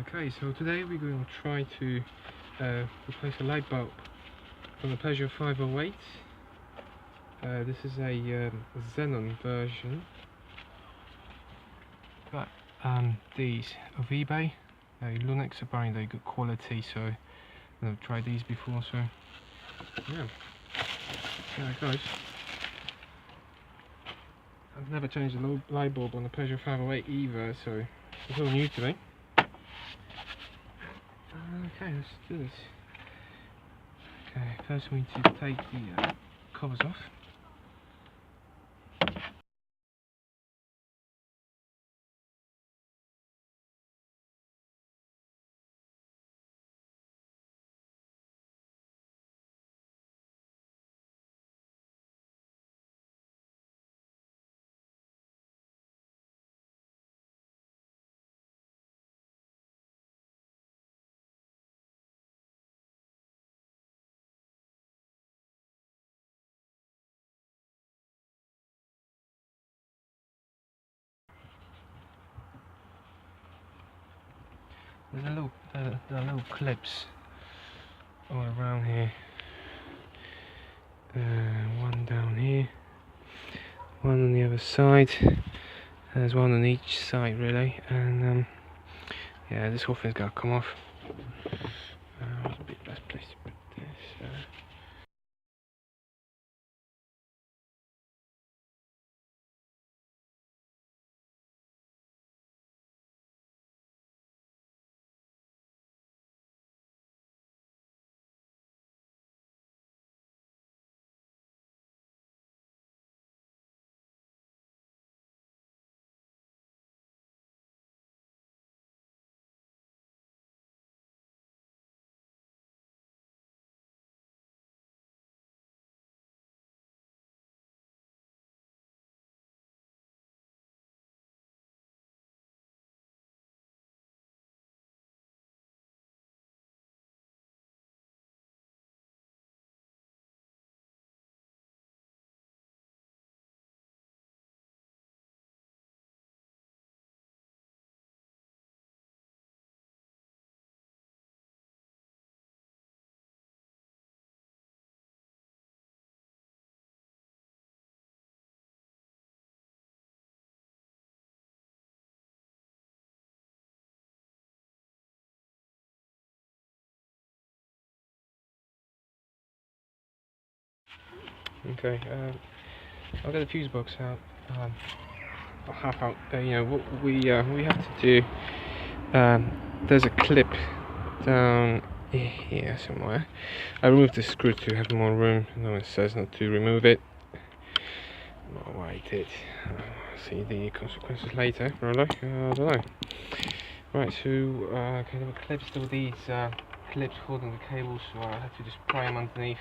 Okay, so today we're going to try to replace a light bulb from the Peugeot 508. This is a xenon version. Got these of eBay. Lunix are very good quality, so I've tried these before, so yeah, there it goes. I've never changed the light bulb on the Peugeot 508 either, so it's all new to me. Okay, let's do this. Okay, first we need to take the covers off. There's there are little clips all around here. One down here, one on the other side. There's one on each side really, and yeah, this whole thing's got to come off. What's the best place to put this? Okay, I'll get the fuse box out. Or half out. You know what we have to do. There's a clip down here somewhere. I removed the screw to have more room. No, it says not to remove it. Not why I did. See the consequences later, probably. I don't know. Right, so okay, there were clips to these clips holding the cables, so I have to just pry them underneath.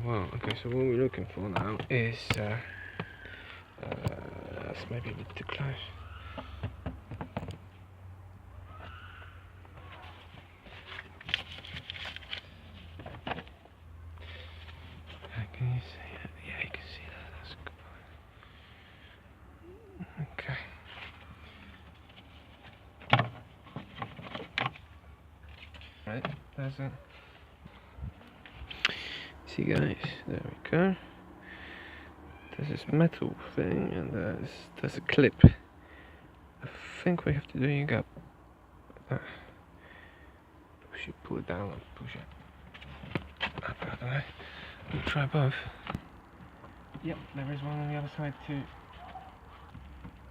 Well, okay, so what we're looking for now is that's maybe a bit too close. Can you see it? Yeah, you can see that. That's a good point. Okay. Right, there's it. See guys, there we go. There's this metal thing and there's a clip. I think we have to do, you got push it, pull it down and push it up out of the way. We'll try both. Yep, there is one on the other side too.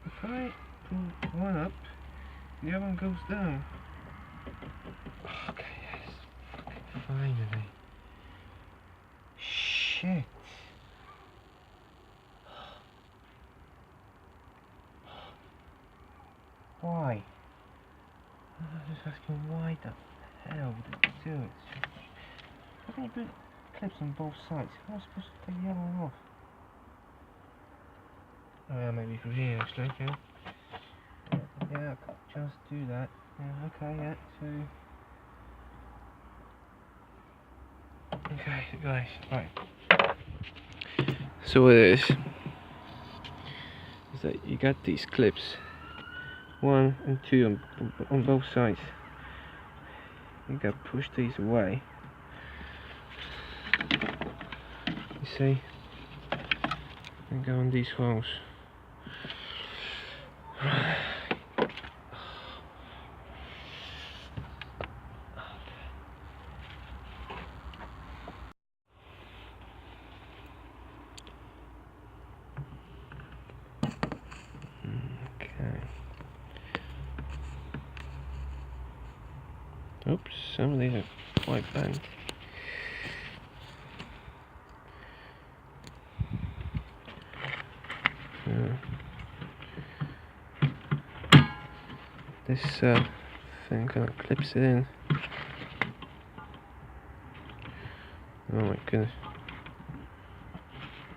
If I pull one up, the other one goes down. Okay, yes. Finally. Shit. Why? I'm just asking why the hell did you do it? How can you put clips on both sides? How am I supposed to take the other one off? Oh yeah, maybe from here actually, yeah. Yeah, I could just do that. Yeah, okay, yeah, so... Okay, guys, right. So what it is that you got these clips, 1 and 2 on both sides. You gotta push these away. You see? And go on these holes. Okay. Oops, some of these are quite bent. This thing kind of clips it in. Oh my goodness.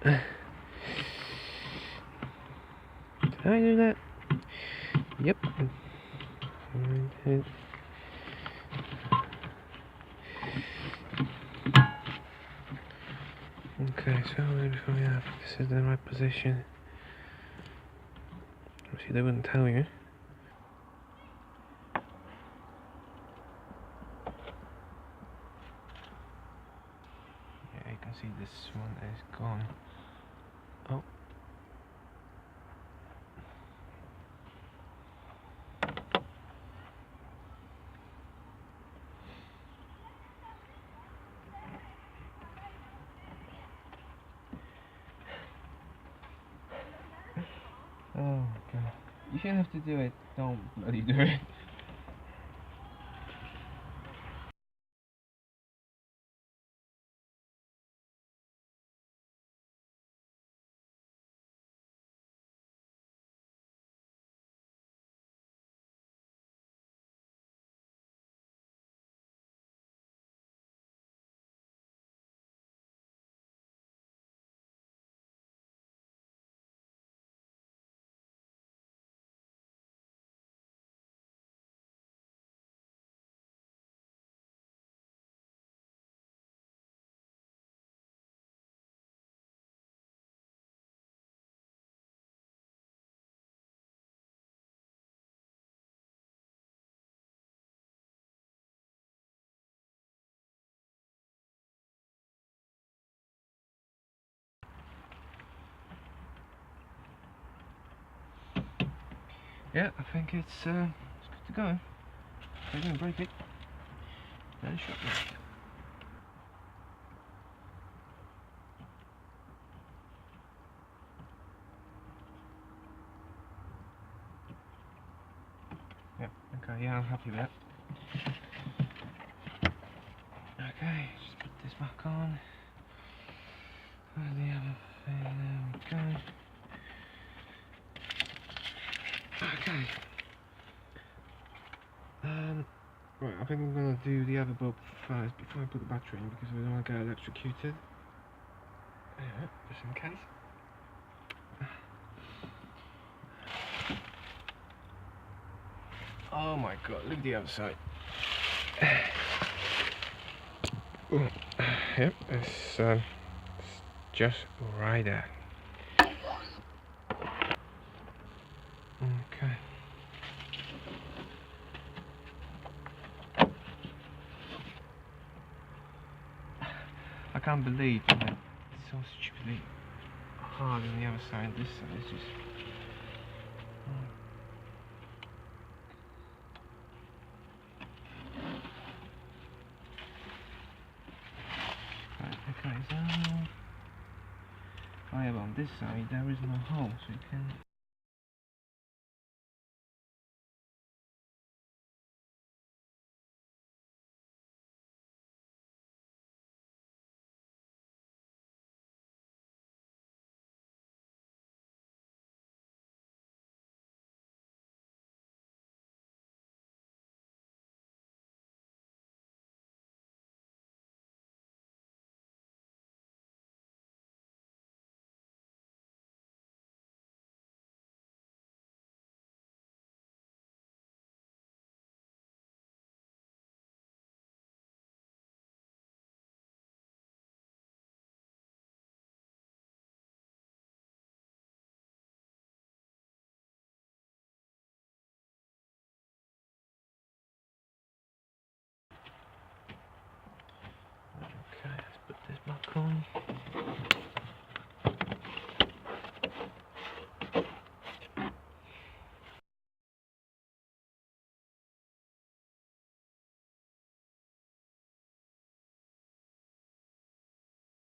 Did I do that? Yep. I did. Okay, so maybe we have this is the right position. Obviously they wouldn't tell you. Yeah, you can see this one is gone. Oh. Oh god. You shouldn't have to do it. Don't bloody do it. Yeah, I think it's good to go. If I didn't break it, then shut it. Yeah, okay, yeah, I'm happy with that. Okay, just put this back on. And the other thing, there we go. Okay. Right, I think I'm gonna do the other bulb first before I put the battery in because we don't want to get electrocuted. Yeah, just in case. Oh my god, look at the other side. Yep, it's just right there. Okay. I can't believe that it's so stupidly hard on the other side. This side is just... Right, okay, so... However, on this side there is no hole, so you can... on.